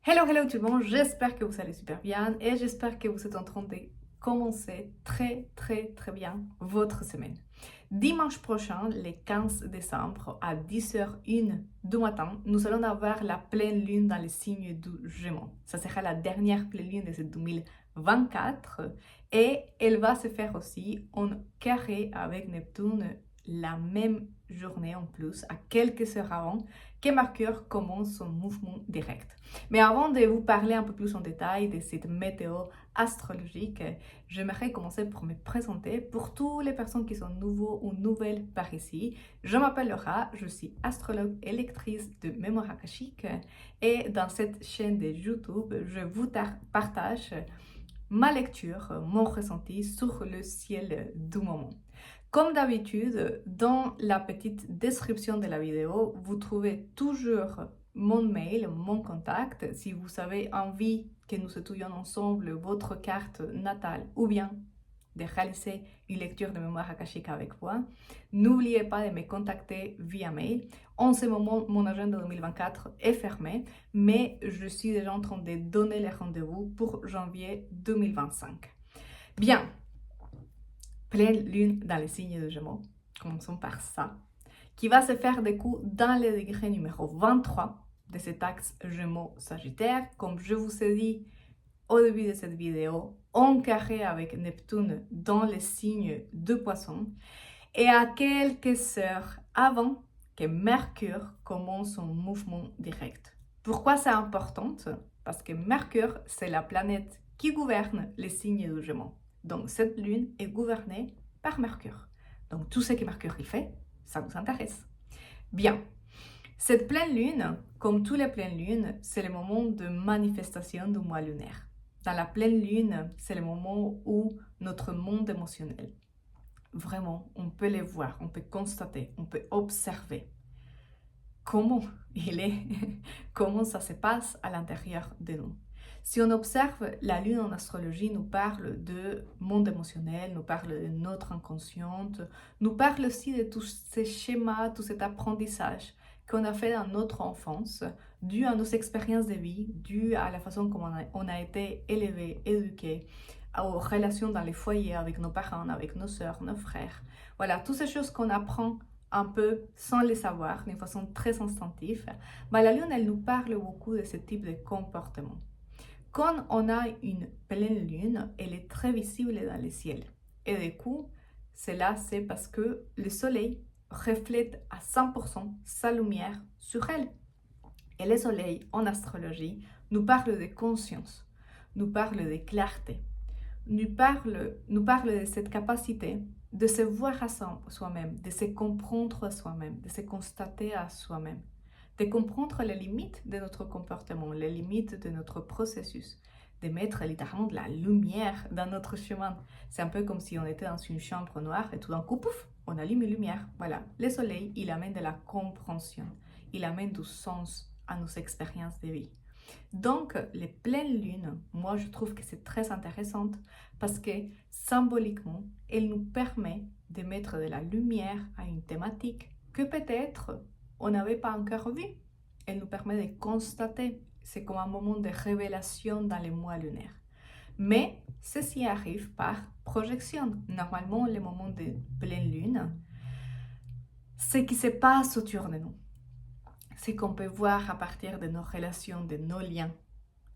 Hello, hello tout le monde, j'espère que vous allez super bien et j'espère que vous êtes en train de commencer très bien votre semaine. Dimanche prochain, le 15 décembre à 10h01 du matin, nous allons avoir la pleine lune dans le signe du Gémeaux. Ça sera la dernière pleine lune de ce 2024 et elle va se faire aussi en carré avec Neptune la même journée en plus, à quelques heures avant que Mercure commence son mouvement direct. Mais avant de vous parler un peu plus en détail de cette météo astrologique, j'aimerais commencer pour me présenter pour toutes les personnes qui sont nouveaux ou nouvelles par ici. Je m'appelle Laura, je suis astrologue et lectrice de mémoire akashique et dans cette chaîne de YouTube, je vous partage ma lecture, mon ressenti sur le ciel du moment. Comme d'habitude, dans la petite description de la vidéo, vous trouvez toujours mon mail, mon contact. Si vous avez envie que nous étudions ensemble votre carte natale ou bien de réaliser une lecture de mémoire akashique avec moi, n'oubliez pas de me contacter via mail. En ce moment, mon agenda 2024 est fermé, mais je suis déjà en train de donner les rendez-vous pour janvier 2025. Bien, pleine lune dans les signes de Gémeaux, commençons par ça, qui va se faire du coup dans le degré numéro 23 de cet axe Gémeaux-Sagittaire. Comme je vous ai dit au début de cette vidéo, en carré avec Neptune dans les signes de Poisson et à quelques heures avant que Mercure commence son mouvement direct. Pourquoi c'est important? Parce que Mercure, c'est la planète qui gouverne les signes de Gémeaux. Donc cette lune est gouvernée par Mercure. Donc tout ce que Mercure y fait, ça vous intéresse. Bien. Cette pleine lune, comme toutes les pleines lunes, c'est le moment de manifestation du mois lunaire. Dans la pleine lune, c'est le moment où notre monde émotionnel, vraiment, on peut le voir, on peut constater, on peut observer comment il est, comment ça se passe à l'intérieur de nous. Si on observe, la lune en astrologie nous parle de monde émotionnel, nous parle de notre inconsciente, nous parle aussi de tous ces schémas, tout cet apprentissage qu'on a fait dans notre enfance, dû à nos expériences de vie, dû à la façon comme on a été élevé, éduqué, aux relations dans les foyers avec nos parents, avec nos sœurs, nos frères. Voilà, toutes ces choses qu'on apprend un peu sans les savoir, d'une façon très instinctive, bah, la lune, elle nous parle beaucoup de ce type de comportement. Quand on a une pleine lune, elle est très visible dans le ciel. Et du coup, cela, c'est parce que le soleil reflète à 100% sa lumière sur elle. Et le soleil, en astrologie, nous parle de conscience, nous parle de clarté, nous parle de cette capacité de se voir à soi-même, de se comprendre à soi-même, de se constater à soi-même, de comprendre les limites de notre comportement, les limites de notre processus, de mettre littéralement de la lumière dans notre chemin. C'est un peu comme si on était dans une chambre noire et tout d'un coup, pouf, on allume une lumière. Voilà, le soleil, il amène de la compréhension, il amène du sens à nos expériences de vie. Donc, les pleines lunes, moi, je trouve que c'est très intéressant parce que symboliquement, elle nous permet de mettre de la lumière à une thématique que peut-être on n'avait pas encore vue. Elle nous permet de constater. C'est comme un moment de révélation dans les mois lunaires. Mais ceci arrive par projection. Normalement, les moments de pleine lune, ce qui se passe autour de nous, c'est qu'on peut voir à partir de nos relations, de nos liens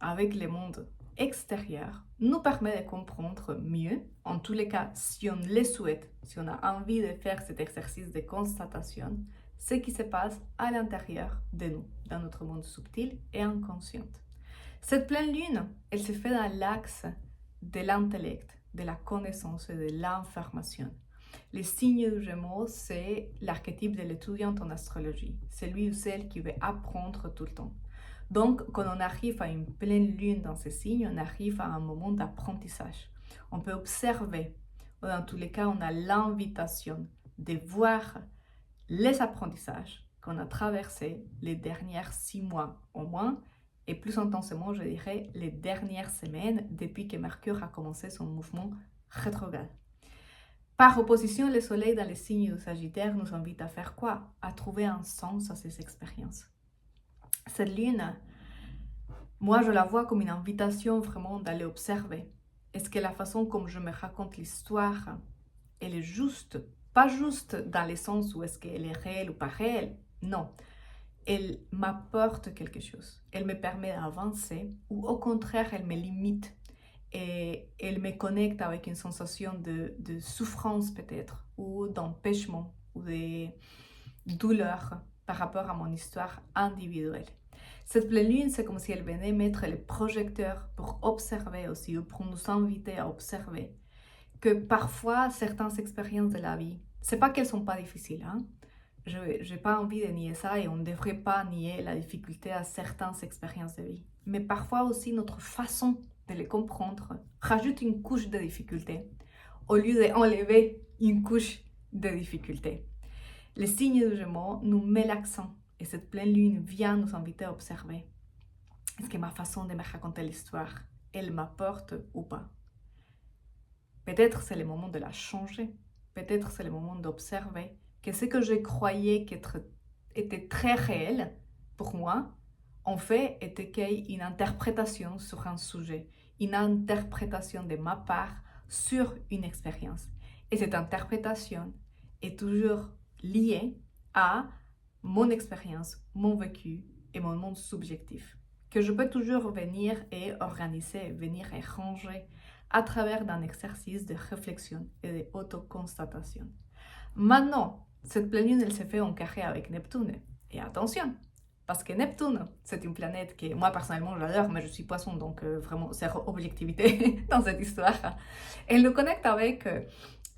avec le monde extérieur, nous permet de comprendre mieux, en tous les cas, si on le souhaite, si on a envie de faire cet exercice de constatation, ce qui se passe à l'intérieur de nous, dans notre monde subtil et inconscient. Cette pleine lune, elle se fait dans l'axe de l'intellect, de la connaissance et de l'information. Les signes du Gémeaux, c'est l'archétype de l'étudiante en astrologie, celui ou celle qui veut apprendre tout le temps. Donc, quand on arrive à une pleine lune dans ces signes, on arrive à un moment d'apprentissage. On peut observer, ou dans tous les cas, on a l'invitation de voir les apprentissages qu'on a traversés les derniers 6 mois au moins, et plus intensément, je dirais, les dernières semaines depuis que Mercure a commencé son mouvement rétrograde. Par opposition, le soleil dans les signes du Sagittaire nous invite à faire quoi? À trouver un sens à ces expériences. Cette lune, Moi, je la vois comme une invitation vraiment d'aller observer. Est-ce que la façon comme je me raconte l'histoire, elle est juste, pas juste dans le sens où est-ce qu'elle est réelle ou pas réelle, non. Elle m'apporte quelque chose. Elle me permet d'avancer ou au contraire, elle me limite et elle me connecte avec une sensation de souffrance peut-être ou d'empêchement ou de douleur par rapport à mon histoire individuelle. Cette pleine lune, c'est comme si elle venait mettre le projecteur pour observer aussi, ou pour nous inviter à observer que parfois certaines expériences de la vie, c'est pas qu'elles sont pas difficiles, hein? Je n'ai pas envie de nier ça et on ne devrait pas nier la difficulté à certaines expériences de vie. Mais parfois aussi notre façon de les comprendre rajoute une couche de difficulté au lieu d'enlever une couche de difficulté. Le signe du Gémeaux nous met l'accent et cette pleine lune vient nous inviter à observer. Est-ce que ma façon de me raconter l'histoire, elle m'apporte ou pas? Peut-être c'est le moment de la changer. Peut-être c'est le moment d'observer que ce que je croyais était très réel pour moi, en fait, était une interprétation sur un sujet, une interprétation de ma part sur une expérience. Et cette interprétation est toujours liée à mon expérience, mon vécu et mon monde subjectif, que je peux toujours venir et organiser, venir et ranger à travers d'un exercice de réflexion et d'autoconstatation. Maintenant, cette pleine lune, elle se fait en carré avec Neptune. Et attention, parce que Neptune, c'est une planète que moi personnellement j'adore, mais je suis poisson, donc vraiment zéro objectivité dans cette histoire. Elle nous connecte avec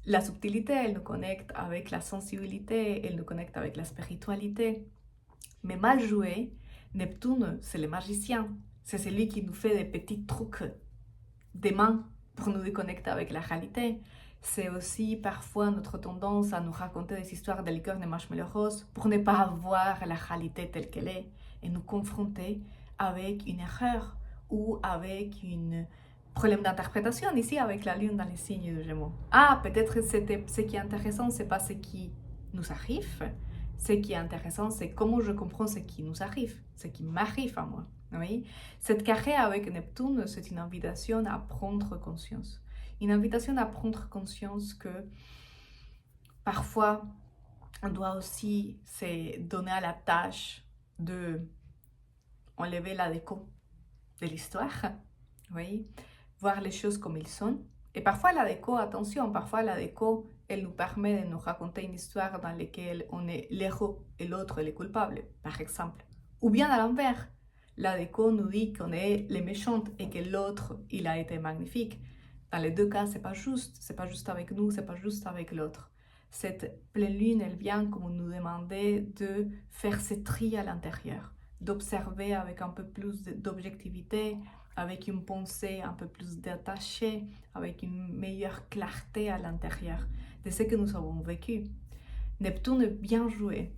la subtilité, elle nous connecte avec la sensibilité, elle nous connecte avec la spiritualité. Mais mal joué, Neptune, c'est le magicien. C'est celui qui nous fait des petits trucs des mains pour nous déconnecter avec la réalité. C'est aussi parfois notre tendance à nous raconter des histoires de licorne et marshmallow rose pour ne pas voir la réalité telle qu'elle est et nous confronter avec une erreur ou avec un problème d'interprétation ici avec la lune dans les signes du Gémeaux. Ah, peut-être ce qui est intéressant, c'est pas ce qui nous arrive. Ce qui est intéressant, c'est comment je comprends ce qui nous arrive, ce qui m'arrive à moi. Oui? Cette carré avec Neptune, c'est une invitation à prendre conscience. Une invitation à prendre conscience que parfois, on doit aussi se donner à la tâche de enlever la déco de l'histoire, oui? Voir les choses comme ils sont. Et parfois la déco, attention, parfois la déco, elle nous permet de nous raconter une histoire dans laquelle on est l'héros et l'autre est le coupable, par exemple. Ou bien à l'envers. La déco nous dit qu'on est les méchantes et que l'autre, il a été magnifique. Dans les deux cas, c'est pas juste avec nous, c'est pas juste avec l'autre. Cette pleine lune, elle vient comme nous demander de faire ce tri à l'intérieur, d'observer avec un peu plus d'objectivité, avec une pensée un peu plus détachée, avec une meilleure clarté à l'intérieur de ce que nous avons vécu. Neptune, bien joué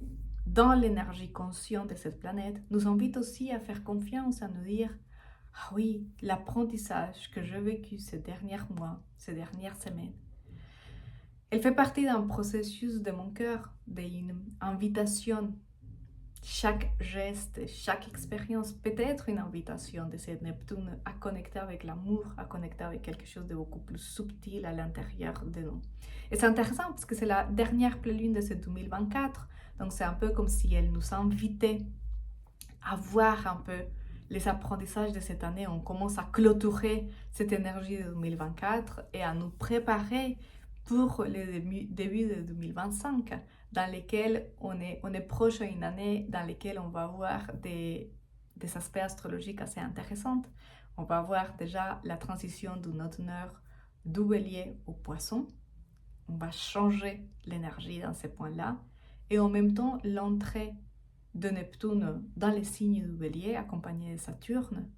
dans l'énergie consciente de cette planète, nous invite aussi à faire confiance, à nous dire « Ah oui, l'apprentissage que j'ai vécu ces derniers mois, ces dernières semaines, elle fait partie d'un processus de mon cœur, d'une invitation. Chaque geste, chaque expérience peut être une invitation de cette Neptune à connecter avec l'amour, à connecter avec quelque chose de beaucoup plus subtil à l'intérieur de nous. Et c'est intéressant parce que c'est la dernière pleine lune de ce 2024, donc c'est un peu comme si elle nous invitait à voir un peu les apprentissages de cette année. On commence à clôturer cette énergie de 2024 et à nous préparer pour le début de 2025, dans lesquels on est proche d'une année dans laquelle on va avoir des aspects astrologiques assez intéressants. On va avoir déjà la transition de notre nord du Bélier au Poisson. On va changer l'énergie dans ces points-là. Et en même temps, l'entrée de Neptune dans les signes du Bélier, accompagné de Saturne.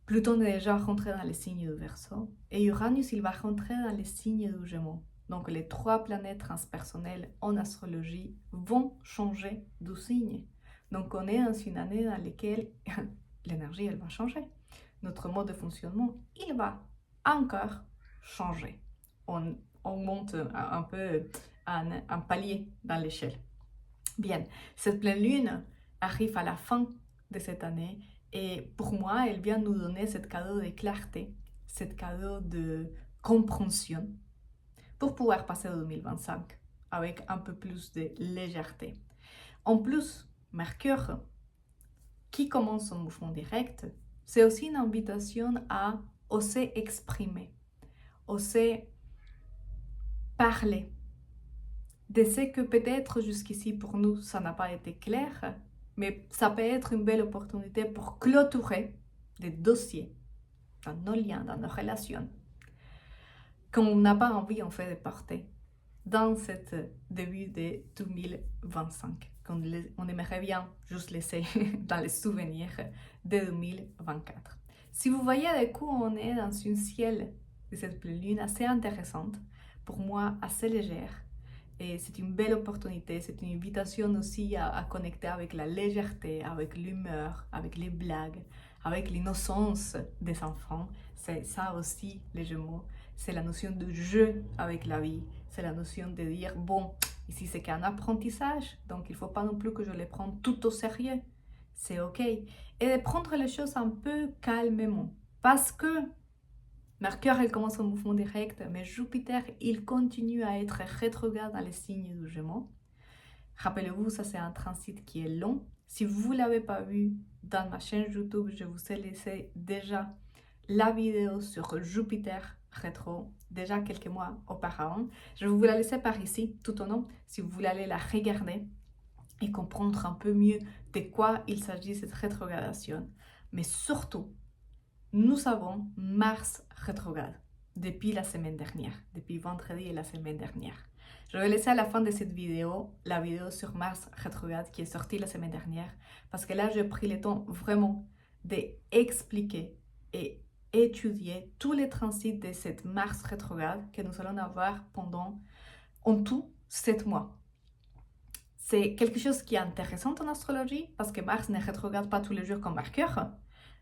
Pluton est déjà rentré dans les signes du Verseau et Uranus, il va rentrer dans les signes du Gémeaux. Donc les trois planètes transpersonnelles en astrologie vont changer de signe. Donc on est dans une année dans laquelle l'énergie, elle va changer. Notre mode de fonctionnement, il va encore changer. On monte un peu un palier dans l'échelle. Bien, cette pleine lune arrive à la fin de cette année Et pour moi, elle vient nous donner ce cadeau de clarté, ce cadeau de compréhension pour pouvoir passer au 2025 avec un peu plus de légèreté. En plus, Mercure, qui commence son mouvement direct, c'est aussi une invitation à oser exprimer, oser parler de ce que peut-être jusqu'ici pour nous, ça n'a pas été clair, mais ça peut être une belle opportunité pour clôturer des dossiers dans nos liens, dans nos relations, qu'on n'a pas envie en fait de porter dans ce début de 2025, qu'on aimerait bien juste laisser dans les souvenirs de 2024. Si vous voyez du coup, on est dans un ciel de cette pleine lune assez intéressante, pour moi assez légère, et c'est une belle opportunité, c'est une invitation aussi à connecter avec la légèreté, avec l'humeur, avec les blagues, avec l'innocence des enfants. C'est ça aussi les Gémeaux, c'est la notion de jeu avec la vie, c'est la notion de dire bon, ici c'est qu'un apprentissage, donc il ne faut pas non plus que je les prenne tout au sérieux, c'est ok, et de prendre les choses un peu calmement, parce que Mercure, elle commence un mouvement direct, mais Jupiter, il continue à être rétrograde dans les signes du Gémeaux. Rappelez-vous, ça c'est un transit qui est long. Si vous ne l'avez pas vu dans ma chaîne YouTube, je vous ai laissé déjà la vidéo sur Jupiter rétro, déjà quelques mois auparavant. Je vais vous la laisser par ici, tout au long, si vous voulez aller la regarder et comprendre un peu mieux de quoi il s'agit cette rétrogradation. Mais surtout, nous avons Mars rétrograde depuis la semaine dernière, depuis vendredi et la semaine dernière. Je vais laisser à la fin de cette vidéo, la vidéo sur Mars rétrograde qui est sortie la semaine dernière, parce que là, j'ai pris le temps vraiment d'expliquer et étudier tous les transits de cette Mars rétrograde que nous allons avoir pendant, en tout, 7 mois. C'est quelque chose qui est intéressant en astrologie, parce que Mars ne rétrograde pas tous les jours comme Mercure.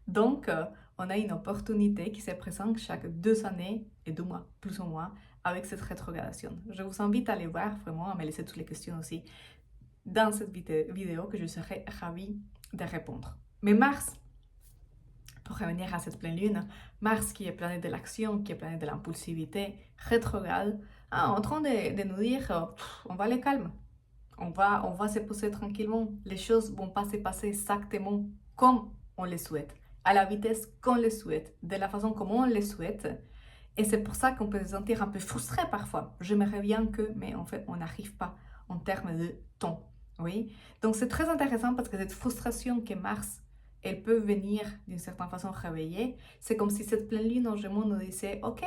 Donc, on a une opportunité qui se présente chaque 2 années et 2 mois, plus ou moins, avec cette rétrogradation. Je vous invite à aller voir, vraiment, à me laisser toutes les questions aussi dans cette vidéo que je serai ravie de répondre. Mais Mars, pour revenir à cette pleine lune, Mars qui est planète de l'action, qui est planète de l'impulsivité, rétrograde, en train de nous dire, on va aller calme, on va se poser tranquillement, les choses vont pas se passer exactement comme on les souhaite, à la vitesse qu'on les souhaite, de la façon comme on les souhaite. Et c'est pour ça qu'on peut se sentir un peu frustré parfois. J'aimerais bien que, mais en fait, on n'arrive pas en termes de temps. Oui? Donc c'est très intéressant parce que cette frustration que Mars, elle peut venir d'une certaine façon réveiller. C'est comme si cette pleine lune en Gémeaux nous disait, ok,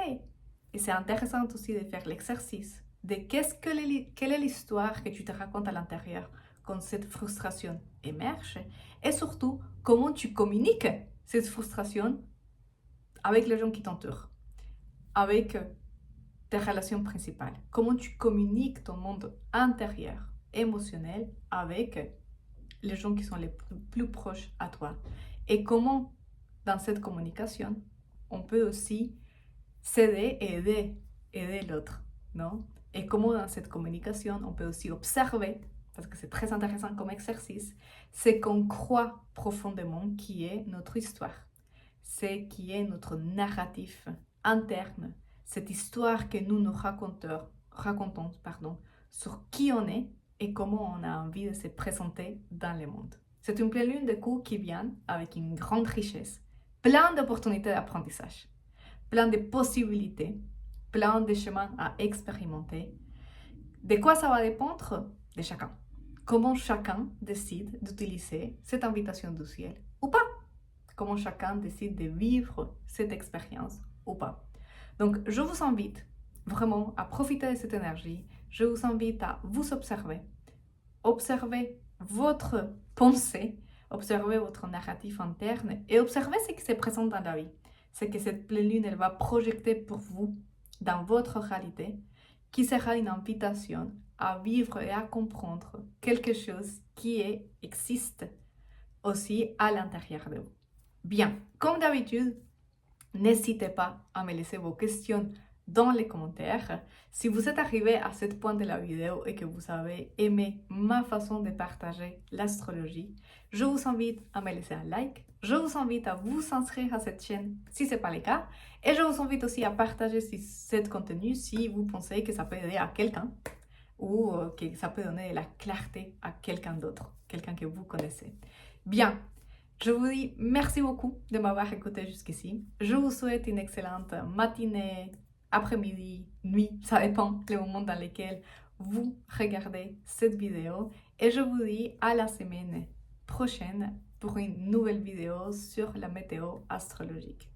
et c'est intéressant aussi de faire l'exercice de quelle est l'histoire que tu te racontes à l'intérieur quand cette frustration émerge, et surtout comment tu communiques cette frustration avec les gens qui t'entourent, avec tes relations principales, comment tu communiques ton monde intérieur, émotionnel, avec les gens qui sont les plus proches à toi, et comment dans cette communication on peut aussi s'aider et aider l'autre, non? Et comment dans cette communication, on peut aussi observer, parce que c'est très intéressant comme exercice, ce qu'on croit profondément qui est notre histoire, ce qui est notre narratif interne, cette histoire que nous nous racontons sur qui on est et comment on a envie de se présenter dans le monde. C'est une pleine lune de coups qui vient avec une grande richesse, plein d'opportunités d'apprentissage, plein de possibilités, plein de chemins à expérimenter. De quoi ça va dépendre? De chacun. Comment chacun décide d'utiliser cette invitation du ciel ou pas. Comment chacun décide de vivre cette expérience ou pas. Donc, je vous invite vraiment à profiter de cette énergie. Je vous invite à vous observer votre pensée, observer votre narratif interne et observer ce qui se présente dans la vie. C'est que cette pleine lune, elle va projeter pour vous dans votre réalité, qui sera une invitation à vivre et à comprendre quelque chose qui existe aussi à l'intérieur de vous. Bien, comme d'habitude, n'hésitez pas à me laisser vos questions dans les commentaires. Si vous êtes arrivé à ce point de la vidéo et que vous avez aimé ma façon de partager l'astrologie, je vous invite à me laisser un like. Je vous invite à vous inscrire à cette chaîne si ce n'est pas le cas. Et je vous invite aussi à partager ce contenu si vous pensez que ça peut aider à quelqu'un ou que ça peut donner la clarté à quelqu'un d'autre, quelqu'un que vous connaissez. Bien, je vous dis merci beaucoup de m'avoir écouté jusqu'ici. Je vous souhaite une excellente matinée, après-midi, nuit, ça dépend du moment dans lequel vous regardez cette vidéo. Et je vous dis à la semaine prochaine pour une nouvelle vidéo sur la météo astrologique.